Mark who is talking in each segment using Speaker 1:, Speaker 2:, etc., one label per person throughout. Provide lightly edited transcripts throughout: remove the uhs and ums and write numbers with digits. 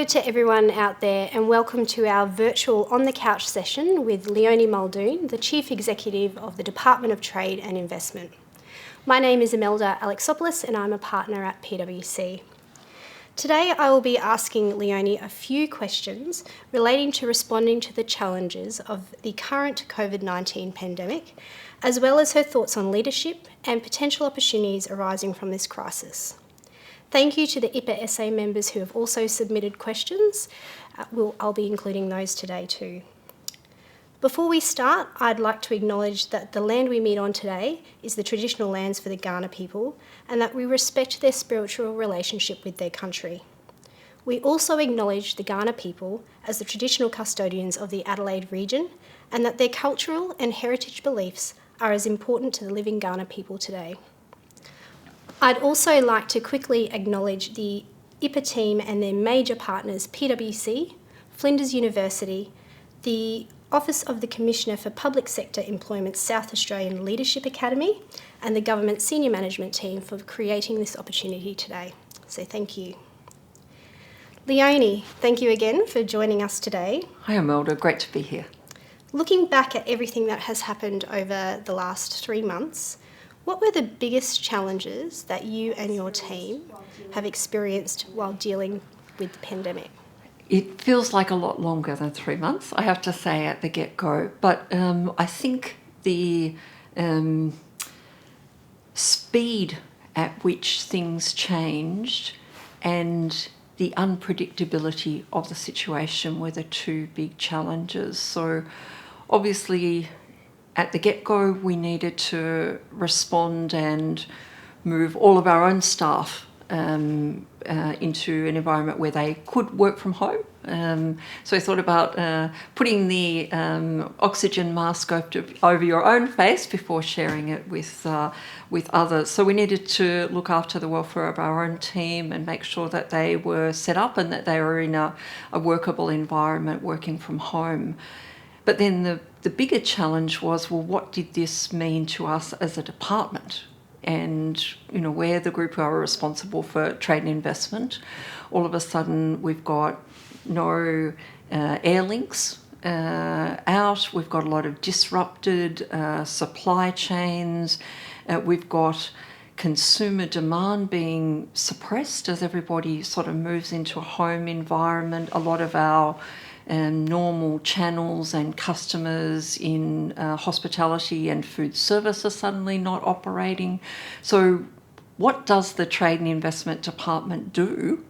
Speaker 1: Hello to everyone out there and welcome to our virtual On the Couch session with Leonie Muldoon, the Chief Executive of the Department of Trade and Investment. My name is Imelda Alexopoulos and I'm a partner at PwC. Today I will be asking Leonie a few questions relating to responding to the challenges of the current COVID-19 pandemic, as well as her thoughts on leadership and potential opportunities arising from this crisis. Thank you to the IPAA SA members who have also submitted questions. I'll be including those today too. Before we start, I'd like to acknowledge that the land we meet on today is the traditional lands for the Kaurna people and that we respect their spiritual relationship with their country. We also acknowledge the Kaurna people as the traditional custodians of the Adelaide region and that their cultural and heritage beliefs are as important to the living Kaurna people today. I'd also like to quickly acknowledge the IPA team and their major partners, PwC, Flinders University, the Office of the Commissioner for Public Sector Employment's South Australian Leadership Academy, and the Government Senior Management team for creating this opportunity today. So thank you. Leonie, thank you again for joining us today.
Speaker 2: Hi Imelda, great to be here.
Speaker 1: Looking back at everything that has happened over the last 3 months, what were the biggest challenges that you and your team have experienced while dealing with the pandemic?
Speaker 2: It feels like a lot longer than 3 months, I have to say at the get-go, but I think the speed at which things changed and the unpredictability of the situation were the two big challenges. So obviously at the get-go, we needed to respond and move all of our own staff into an environment where they could work from home. So I thought about putting the oxygen mask over your own face before sharing it with others. So we needed to look after the welfare of our own team and make sure that they were set up and that they were in a workable environment working from home. But then the bigger challenge was, well, what did this mean to us as a department? And, you know, we're the group who are responsible for trade and investment. All of a sudden, we've got no air links out. We've got a lot of disrupted supply chains. We've got consumer demand being suppressed as everybody sort of moves into a home environment. A lot of our normal channels and customers in hospitality and food service are suddenly not operating. So what does the Trade and Investment Department do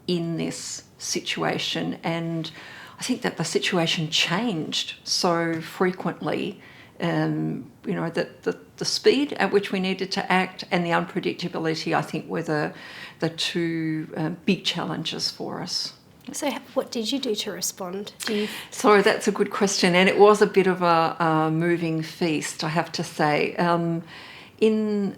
Speaker 2: in this situation? And I think that the situation changed so frequently, that the speed at which we needed to act and the unpredictability, I think, were the two big challenges for us.
Speaker 1: So what did you do to respond?
Speaker 2: Sorry, that's a good question. And it was a bit of a moving feast, I have to say. In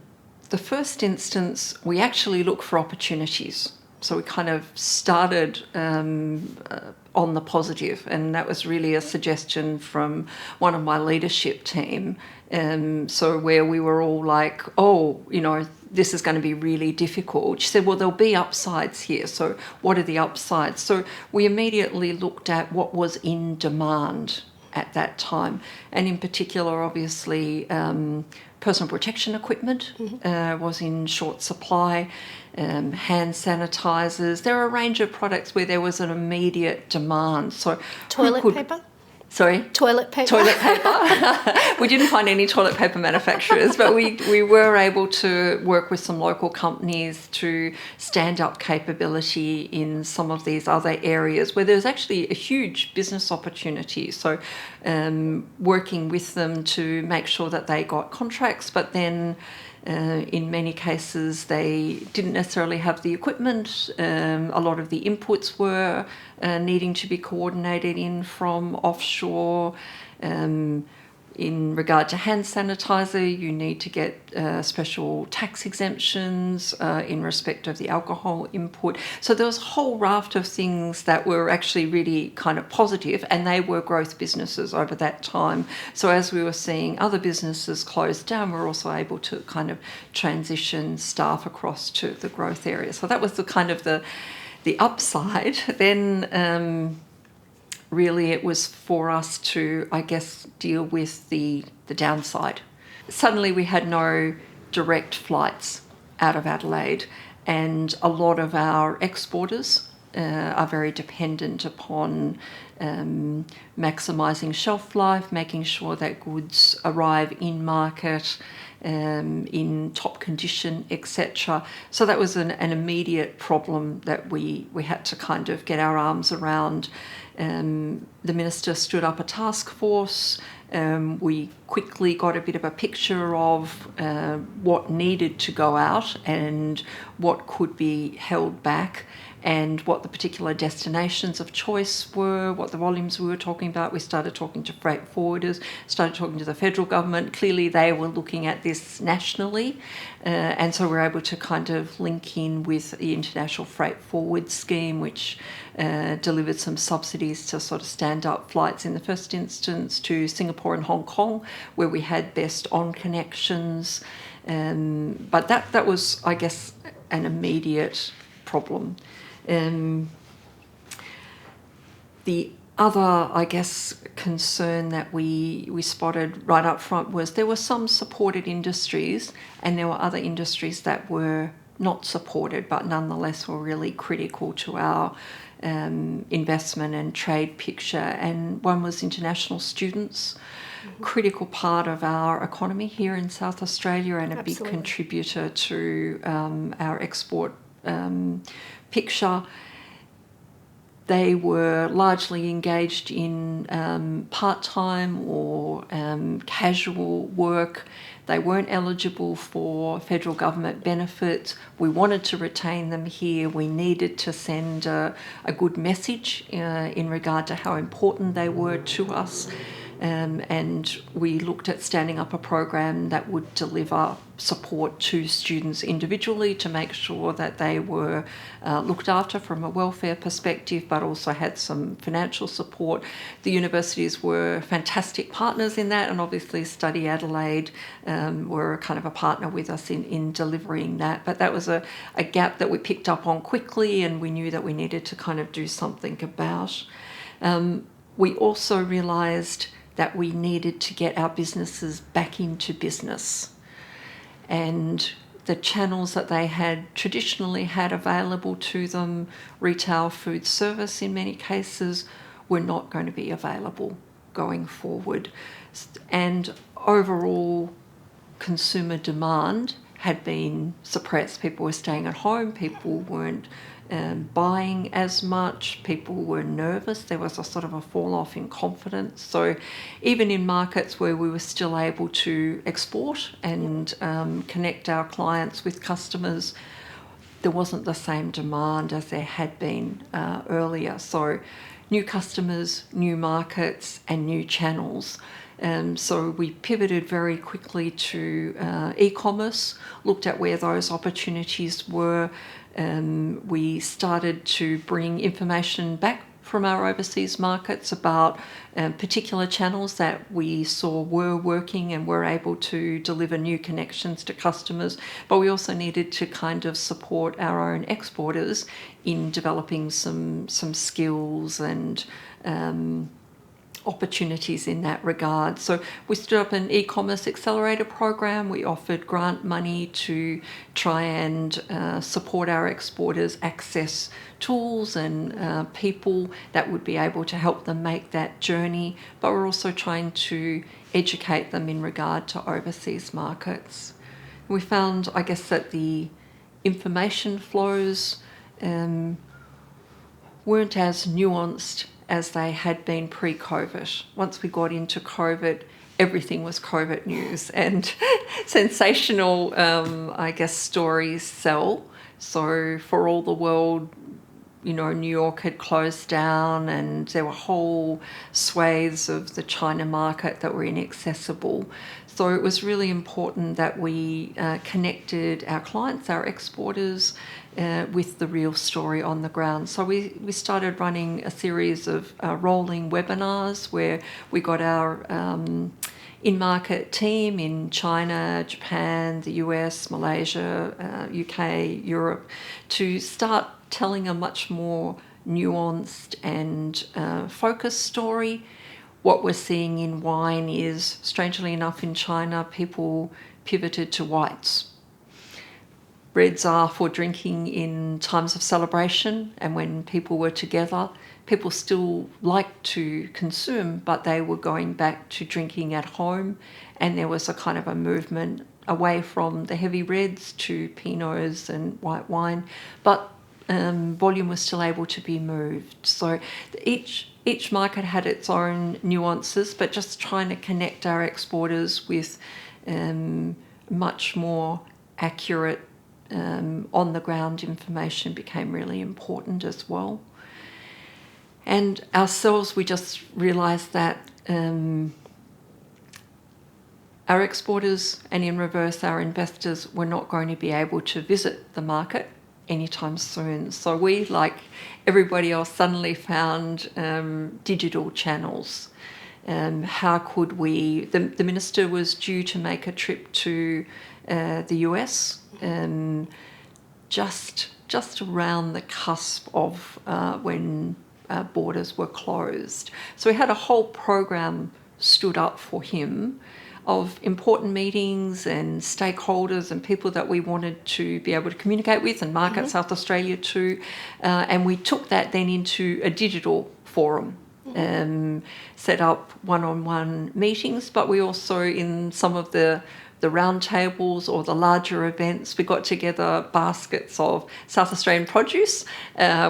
Speaker 2: the first instance, we actually looked for opportunities. So we kind of started on the positive, and that was really a suggestion from one of my leadership team. So where we were all like, this is going to be really difficult. She said, well, there'll be upsides here. So what are the upsides? So we immediately looked at what was in demand at that time. And in particular, obviously, personal protection equipment was in short supply, hand sanitizers. There are a range of products where there was an immediate demand. So
Speaker 1: toilet paper?
Speaker 2: Sorry?
Speaker 1: Toilet paper.
Speaker 2: Toilet paper. We didn't find any toilet paper manufacturers, but we were able to work with some local companies to stand up capability in some of these other areas where there's actually a huge business opportunity. So working with them to make sure that they got contracts, but then in many cases, they didn't necessarily have the equipment. A lot of the inputs were needing to be coordinated in from offshore. In regard to hand sanitizer, you need to get special tax exemptions in respect of the alcohol input. So there was a whole raft of things that were actually really kind of positive, and they were growth businesses over that time. So as we were seeing other businesses close down, we were also able to kind of transition staff across to the growth area. So that was the kind of the the upside, then really it was for us to, I guess, deal with the downside. Suddenly we had no direct flights out of Adelaide, and a lot of our exporters are very dependent upon maximising shelf life, making sure that goods arrive in market in top condition, etc. So that was an immediate problem that we had to kind of get our arms around. The minister stood up a task force. We quickly got a bit of a picture of what needed to go out and what could be held back, and what the particular destinations of choice were, what the volumes we were talking about. We started talking to freight forwarders, started talking to the federal government. Clearly they were looking at this nationally, and so we're able to kind of link in with the International Freight Forward Scheme, which delivered some subsidies to sort of stand up flights in the first instance to Singapore and Hong Kong, where we had best on connections. But that was, I guess, an immediate problem. The other, I guess, concern that we spotted right up front was there were some supported industries and there were other industries that were not supported but nonetheless were really critical to our investment and trade picture. And one was international students, critical part of our economy here in South Australia and a
Speaker 1: Absolutely.
Speaker 2: big contributor to our export picture. They were largely engaged in part-time or casual work. They weren't eligible for federal government benefits. We wanted to retain them here. We needed to send a good message in regard to how important they were to us. And we looked at standing up a program that would deliver support to students individually to make sure that they were looked after from a welfare perspective, but also had some financial support. The universities were fantastic partners in that, and obviously Study Adelaide were kind of a partner with us in delivering that. But that was a gap that we picked up on quickly, and we knew that we needed to kind of do something about. We also realised that we needed to get our businesses back into business. And the channels that they had traditionally had available to them, retail, food service in many cases, were not going to be available going forward. And overall consumer demand had been suppressed. People were staying at home, people weren't buying as much, people were nervous, there was a sort of a fall off in confidence. So even in markets where we were still able to export and connect our clients with customers, there wasn't the same demand as there had been earlier. So new customers, new markets and new channels. So we pivoted very quickly to e-commerce, looked at where those opportunities were. We started to bring information back from our overseas markets about particular channels that we saw were working and were able to deliver new connections to customers. But we also needed to kind of support our own exporters in developing some skills and opportunities in that regard. So we stood up an e-commerce accelerator program. We offered grant money to try and support our exporters access tools and people that would be able to help them make that journey. But we're also trying to educate them in regard to overseas markets. We found, I guess, that the information flows weren't as nuanced as they had been pre-COVID. Once we got into COVID, everything was COVID news, and sensational, I guess, stories sell. So for all the world, you know, New York had closed down and there were whole swathes of the China market that were inaccessible. So it was really important that we connected our clients, our exporters, with the real story on the ground. So we started running a series of rolling webinars where we got our in-market team in China, Japan, the US, Malaysia, UK, Europe, to start telling a much more nuanced and focused story. What we're seeing in wine is, strangely enough, in China, people pivoted to whites. Reds are for drinking in times of celebration and when people were together. People still liked to consume, but they were going back to drinking at home, and there was a kind of a movement away from the heavy reds to Pinots and white wine, but volume was still able to be moved. So each market had its own nuances, but just trying to connect our exporters with much more accurate on-the-ground information became really important as well. And ourselves, we just realised that our exporters, and in reverse our investors, were not going to be able to visit the market anytime soon. So we, like everybody else, suddenly found digital channels. How could we... The minister was due to make a trip to the US, just around the cusp of when borders were closed. So we had a whole program stood up for him of important meetings and stakeholders and people that we wanted to be able to communicate with and market South Australia to. And we took that then into a digital forum, set up one-on-one meetings, but we also, in some of the round tables or the larger events, we got together baskets of South Australian produce.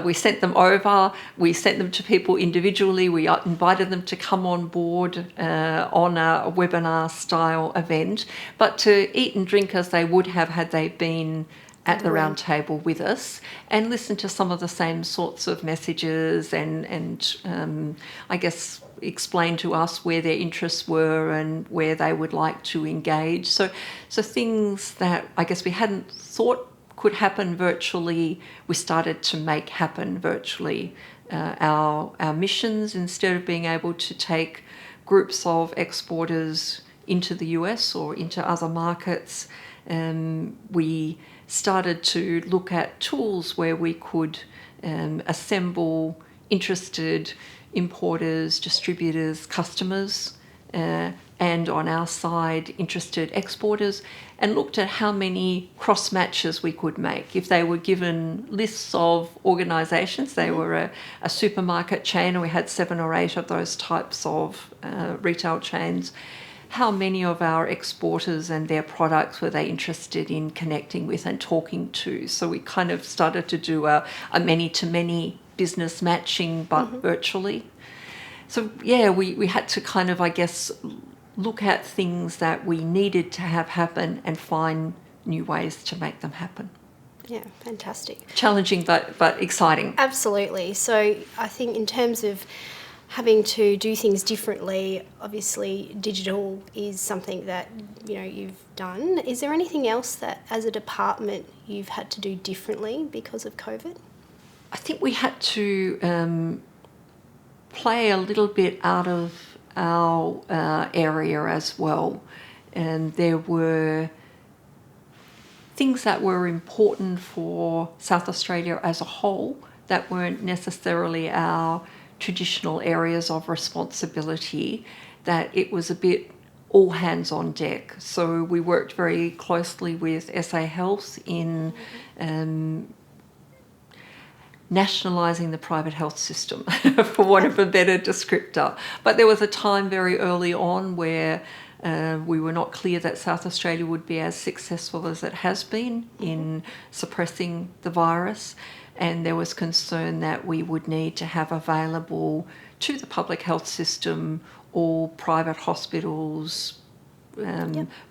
Speaker 2: We sent them over. We sent them to people individually. We invited them to come on board on a webinar style event, but to eat and drink as they would have had they been at the round table with us, and listen to some of the same sorts of messages and I guess explain to us where their interests were and where they would like to engage. So things that I guess we hadn't thought could happen virtually, we started to make happen virtually. Our missions, instead of being able to take groups of exporters into the US or into other markets, we started to look at tools where we could assemble interested importers, distributors, customers, and on our side, interested exporters, and looked at how many cross matches we could make. If they were given lists of organisations, they were a supermarket chain, and we had 7 or 8 of those types of retail chains, how many of our exporters and their products were they interested in connecting with and talking to? So we kind of started to do a many-to-many business matching, but virtually. So yeah, we had to kind of, I guess, look at things that we needed to have happen and find new ways to make them happen.
Speaker 1: Yeah, fantastic.
Speaker 2: Challenging, but exciting.
Speaker 1: Absolutely. So I think in terms of having to do things differently, obviously digital is something that you've done. Is there anything else that as a department you've had to do differently because of COVID?
Speaker 2: I think we had to play a little bit out of our area as well, and there were things that were important for South Australia as a whole that weren't necessarily our traditional areas of responsibility, that it was a bit all hands on deck. So we worked very closely with SA Health in nationalising the private health system, for want of a better descriptor. But there was a time very early on where we were not clear that South Australia would be as successful as it has been in suppressing the virus. And there was concern that we would need to have available to the public health system all private hospitals,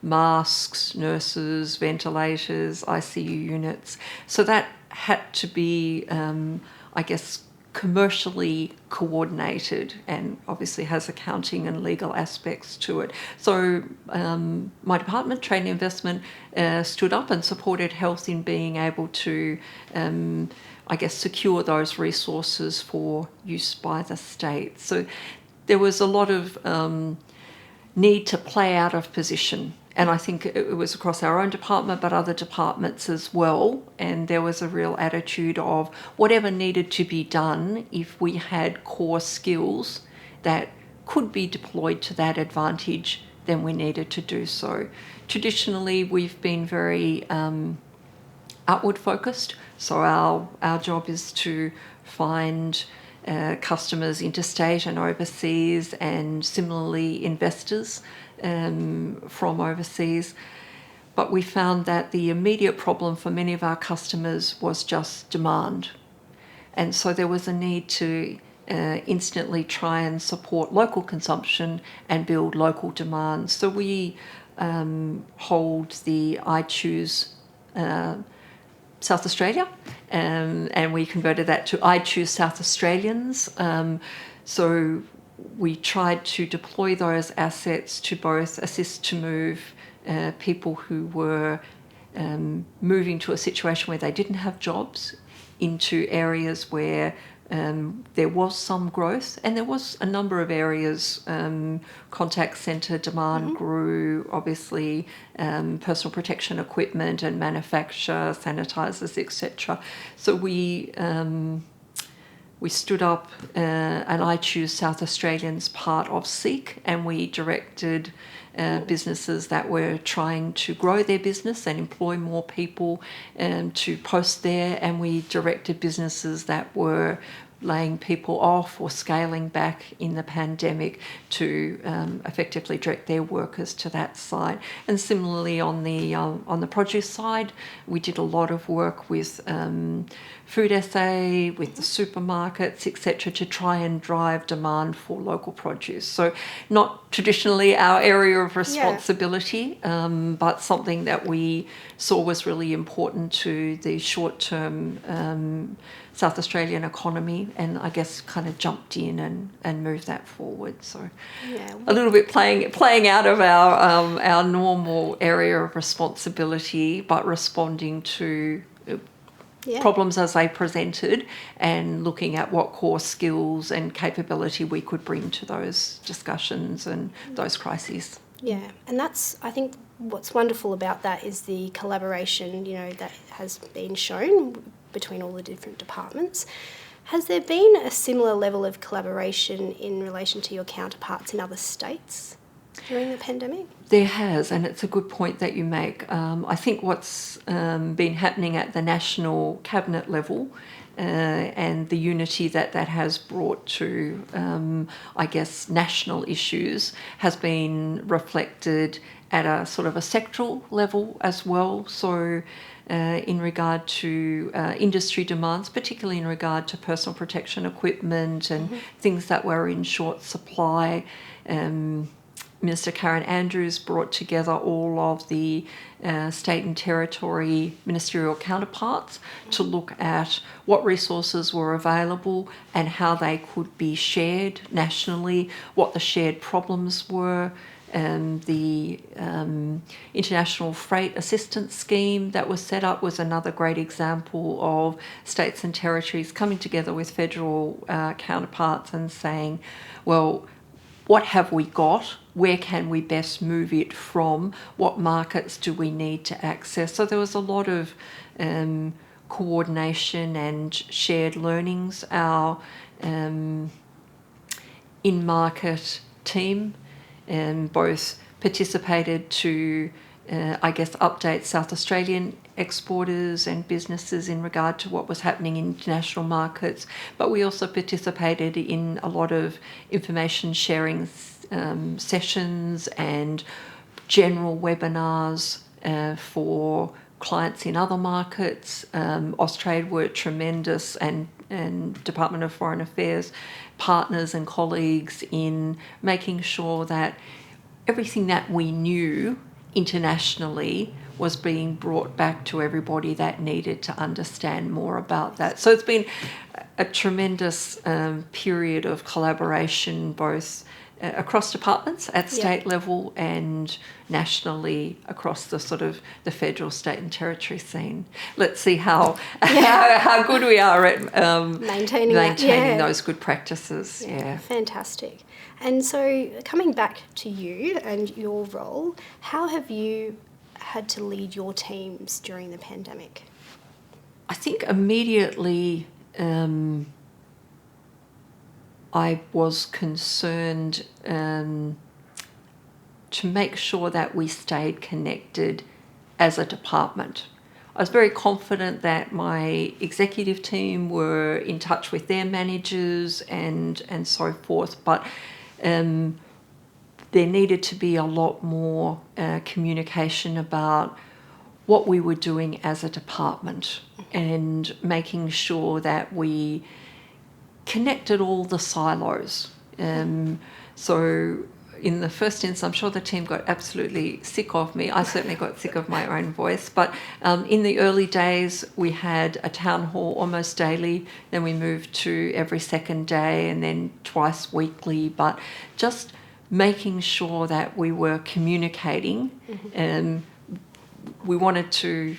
Speaker 2: masks, nurses, ventilators, ICU units. So that had to be, I guess, commercially coordinated, and obviously has accounting and legal aspects to it. So my department, Trade and Investment, stood up and supported health in being able to I guess, secure those resources for use by the state. So there was a lot of need to play out of position. And I think it was across our own department, but other departments as well. And there was a real attitude of whatever needed to be done, if we had core skills that could be deployed to that advantage, then we needed to do so. Traditionally, we've been very outward focused. So our job is to find customers interstate and overseas, and similarly investors from overseas. But we found that the immediate problem for many of our customers was just demand. And so there was a need to instantly try and support local consumption and build local demand. So we hold the I Choose South Australia, and we converted that to I Choose South Australians. So we tried to deploy those assets to both assist to move people who were moving to a situation where they didn't have jobs into areas where there was some growth, and there was a number of areas. Contact centre demand grew, obviously, personal protection equipment and manufacture, sanitisers, etc. So we stood up an I Choose South Australians part of SEEK, and we directed businesses that were trying to grow their business and employ more people to post there, and we directed businesses that were laying people off or scaling back in the pandemic to effectively direct their workers to that side. And similarly on the produce side, we did a lot of work with Food SA, with the supermarkets, etc., to try and drive demand for local produce. So not traditionally our area of responsibility, but something that we saw was really important to the short-term South Australian economy, and I guess kind of jumped in and moved that forward. So a little bit playing out of our normal area of responsibility, but responding to problems as they presented, and looking at what core skills and capability we could bring to those discussions and those crises.
Speaker 1: Yeah, and that's, I think, what's wonderful about that is the collaboration, that has been shown between all the different departments. Has there been a similar level of collaboration in relation to your counterparts in other states during the pandemic?
Speaker 2: There has, and it's a good point that you make. I think what's been happening at the national cabinet level and the unity that has brought to, I guess, national issues has been reflected at a sort of a sectoral level as well. So in regard to industry demands, particularly in regard to personal protection equipment and things that were in short supply, Minister Karen Andrews brought together all of the state and territory ministerial counterparts to look at what resources were available and how they could be shared nationally, what the shared problems were. The International Freight Assistance Scheme that was set up was another great example of states and territories coming together with federal counterparts and saying, well, what have we got? Where can we best move it from? What markets do we need to access? So there was a lot of coordination and shared learnings. Our in-market team both participated to, update South Australian exporters and businesses in regard to what was happening in international markets, but we also participated in a lot of information sharing sessions and general webinars for clients in other markets. Austrade were tremendous, and Department of Foreign Affairs partners and colleagues in making sure that everything that we knew internationally was being brought back to everybody that needed to understand more about that. So it's been a tremendous period of collaboration, both across departments at state level and nationally across the sort of the federal, state and territory scene. Let's see how good we are at maintaining those good practices.
Speaker 1: Yeah, fantastic. And so coming back to you and your role, how have you had to lead your teams during the pandemic?
Speaker 2: I think immediately I was concerned to make sure that we stayed connected as a department. I was very confident that my executive team were in touch with their managers and so forth, but there needed to be a lot more communication about what we were doing as a department and making sure that we connected all the silos. So in the first instance, I'm sure the team got absolutely sick of me. I certainly got sick of my own voice. But in the early days, we had a town hall almost daily. Then we moved to every second day and then twice weekly. But just making sure that we were communicating. We wanted to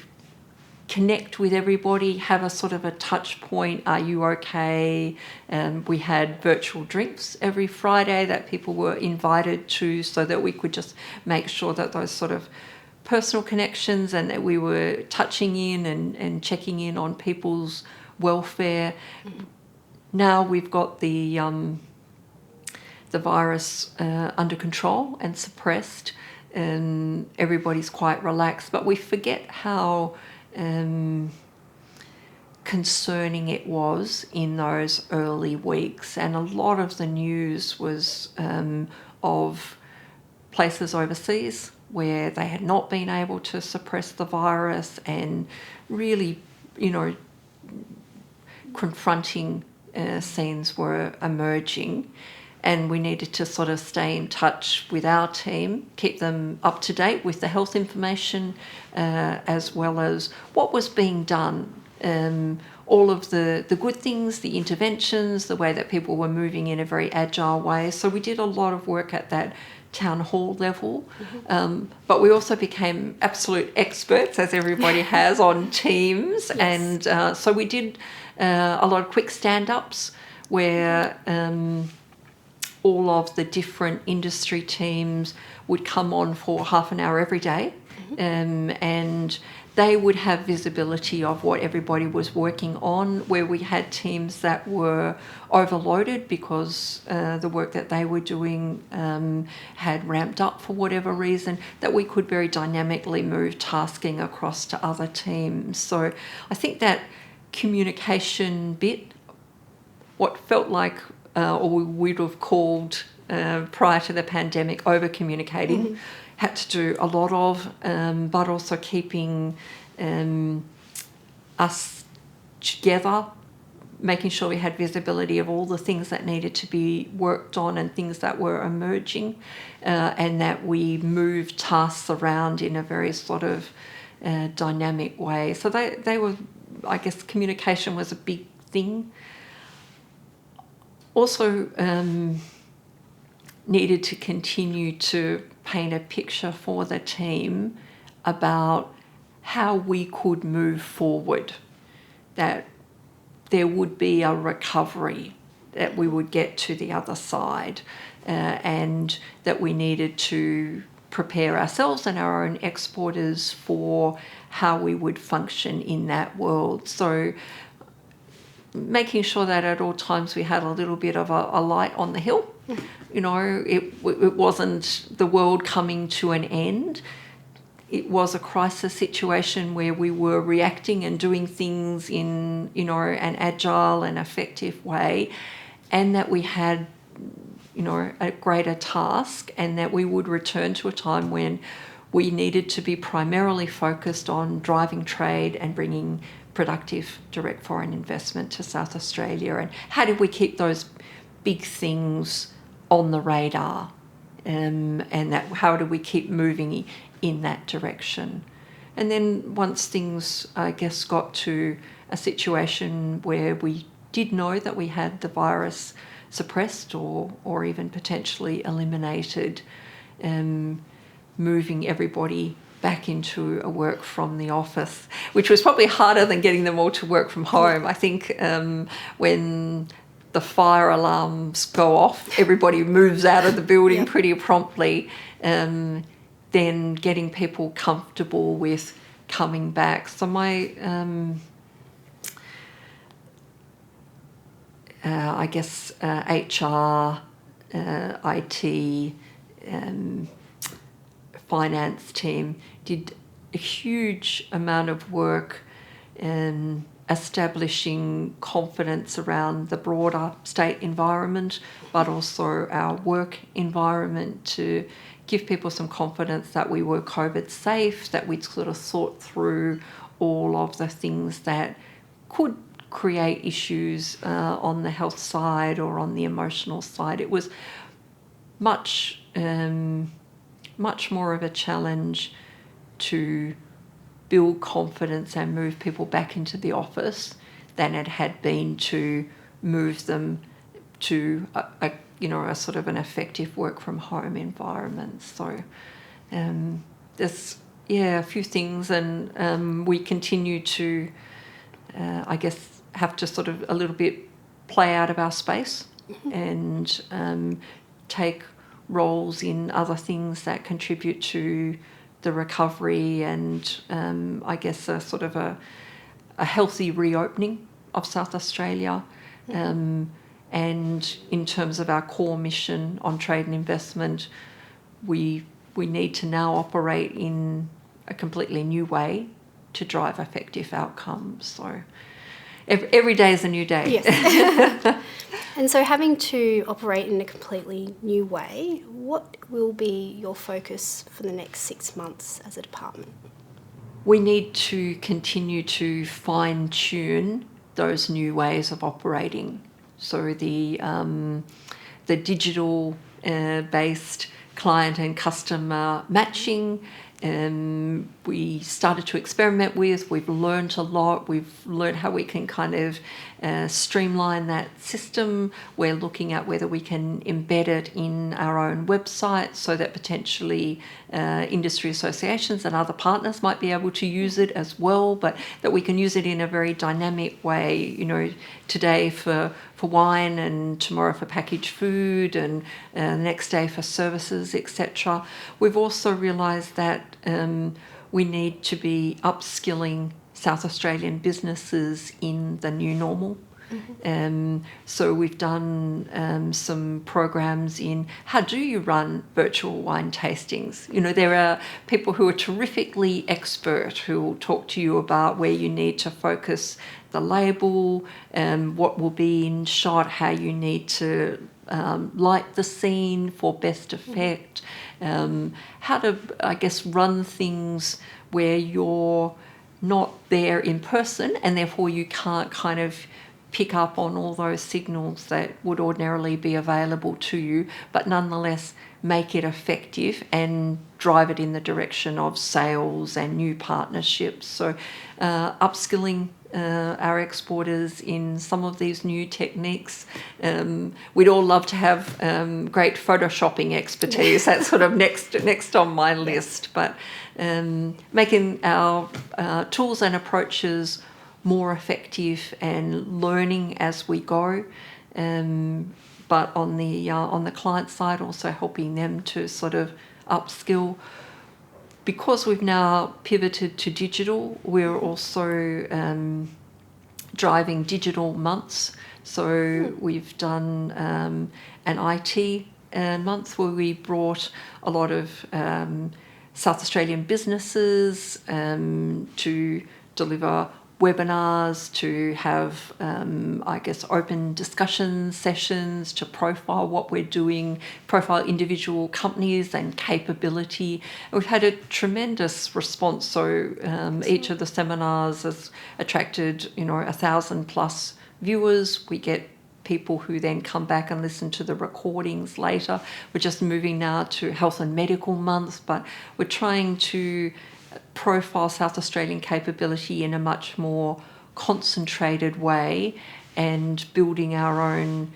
Speaker 2: connect with everybody, have a sort of a touch point. Are you okay? We had virtual drinks every Friday that people were invited to, so that we could just make sure that those sort of personal connections and that we were touching in and checking in on people's welfare. Now we've got the virus under control and suppressed, and everybody's quite relaxed, but we forget how concerning it was in those early weeks. And a lot of the news was of places overseas where they had not been able to suppress the virus, and really, confronting scenes were emerging. And we needed to sort of stay in touch with our team, keep them up to date with the health information, as well as what was being done, all of the good things, the interventions, the way that people were moving in a very agile way. So we did a lot of work at that town hall level, but we also became absolute experts, as everybody has, on Teams. Yes. And so we did a lot of quick stand-ups where all of the different industry teams would come on for half an hour every day, and they would have visibility of what everybody was working on, where we had teams that were overloaded because the work that they were doing had ramped up for whatever reason, that we could very dynamically move tasking across to other teams. So I think that communication bit, what felt like or we would have called prior to the pandemic over-communicating, had to do a lot of, but also keeping us together, making sure we had visibility of all the things that needed to be worked on and things that were emerging, and that we moved tasks around in a very sort of dynamic way. So they were, I guess, communication was a big thing. Also needed to continue to paint a picture for the team about how we could move forward, that there would be a recovery, that we would get to the other side, and that we needed to prepare ourselves and our own exporters for how we would function in that world. So making sure that at all times we had a little bit of a light on the hill. It wasn't the world coming to an end. It was a crisis situation where we were reacting and doing things in, an agile and effective way, and that we had, a greater task, and that we would return to a time when we needed to be primarily focused on driving trade and bringing productive direct foreign investment to South Australia. And how did we keep those big things on the radar, and that how do we keep moving in that direction? And then once things, I guess, got to a situation where we did know that we had the virus suppressed or even potentially eliminated, moving everybody back into a work from the office, which was probably harder than getting them all to work from home. I think when the fire alarms go off, everybody moves out of the building
Speaker 1: Yep.
Speaker 2: pretty promptly, then getting people comfortable with coming back. So my, I guess, HR, IT, finance team did a huge amount of work in establishing confidence around the broader state environment, but also our work environment, to give people some confidence that we were COVID safe, that we'd sort of thought through all of the things that could create issues on the health side or on the emotional side. It was much more of a challenge to build confidence and move people back into the office than it had been to move them to a sort of an effective work from home environment. So there's a few things, and we continue to I guess have to sort of a little bit play out of our space and take roles in other things that contribute to the recovery and I guess a sort of a healthy reopening of South Australia. And in terms of our core mission on trade and investment, we need to now operate in a completely new way to drive effective outcomes. So every day is a new day.
Speaker 1: Yes. And so having to operate in a completely new way, what will be your focus for the next 6 months as a department?
Speaker 2: We need to continue to fine-tune those new ways of operating. So the digital based client and customer matching, we started to experiment with. We've learned a lot. We've learned how we can kind of streamline that system. We're looking at whether we can embed it in our own website so that potentially industry associations and other partners might be able to use it as well, but that we can use it in a very dynamic way, you know, today for wine and tomorrow for packaged food and the next day for services, etc. We've also realised that we need to be upskilling South Australian businesses in the new normal. So we've done some programs in how do you run virtual wine tastings. You know, there are people who are terrifically expert who will talk to you about where you need to focus the label, what will be in shot, how you need to light the scene for best effect, how to, I guess, run things where you're not there in person and therefore you can't kind of pick up on all those signals that would ordinarily be available to you, but nonetheless make it effective and drive it in the direction of sales and new partnerships. So upskilling our exporters in some of these new techniques. We'd all love to have great photoshopping expertise. That's sort of next on my list. But making our tools and approaches more effective and learning as we go. But on the client side, also helping them to sort of upskill. Because we've now pivoted to digital, we're also driving digital months. So we've done an IT month where we brought a lot of South Australian businesses to deliver webinars, to have, I guess, open discussion sessions, to profile what we're doing, profile individual companies and capability. We've had a tremendous response. So each of the seminars has attracted, 1,000+ viewers. We get people who then come back and listen to the recordings later. We're just moving now to Health and Medical Month, but we're trying to profile South Australian capability in a much more concentrated way and building our own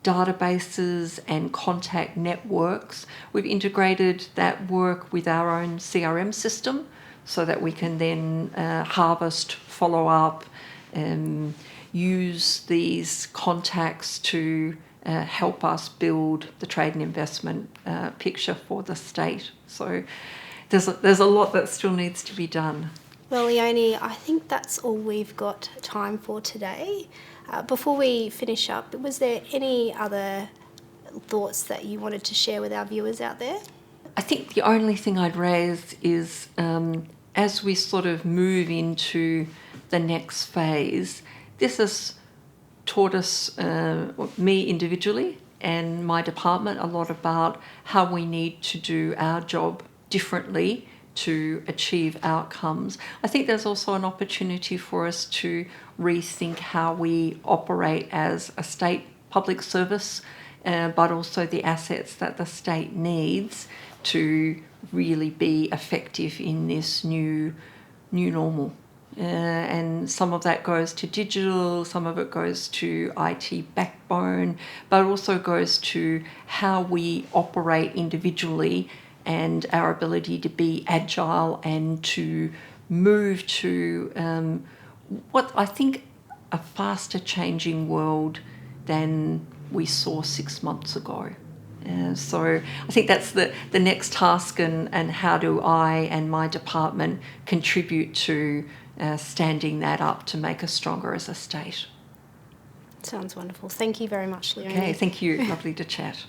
Speaker 2: databases and contact networks. We've integrated that work with our own CRM system so that we can then harvest, follow up, use these contacts to help us build the trade and investment picture for the state. So there's a lot that still needs to be done.
Speaker 1: Well, Leonie, I think that's all we've got time for today. Before we finish up, was there any other thoughts that you wanted to share with our viewers out there?
Speaker 2: I think the only thing I'd raise is as we sort of move into the next phase, this has taught us, me individually and my department, a lot about how we need to do our job differently to achieve outcomes. I think there's also an opportunity for us to rethink how we operate as a state public service, but also the assets that the state needs to really be effective in this new normal. And some of that goes to digital, some of it goes to IT backbone, but also goes to how we operate individually and our ability to be agile and to move to what I think a faster changing world than we saw 6 months ago. So I think that's the next task, and how do I and my department contribute to standing that up to make us stronger as a state.
Speaker 1: Sounds wonderful. Thank you very much, Leonie.
Speaker 2: Okay, thank you. Lovely to chat.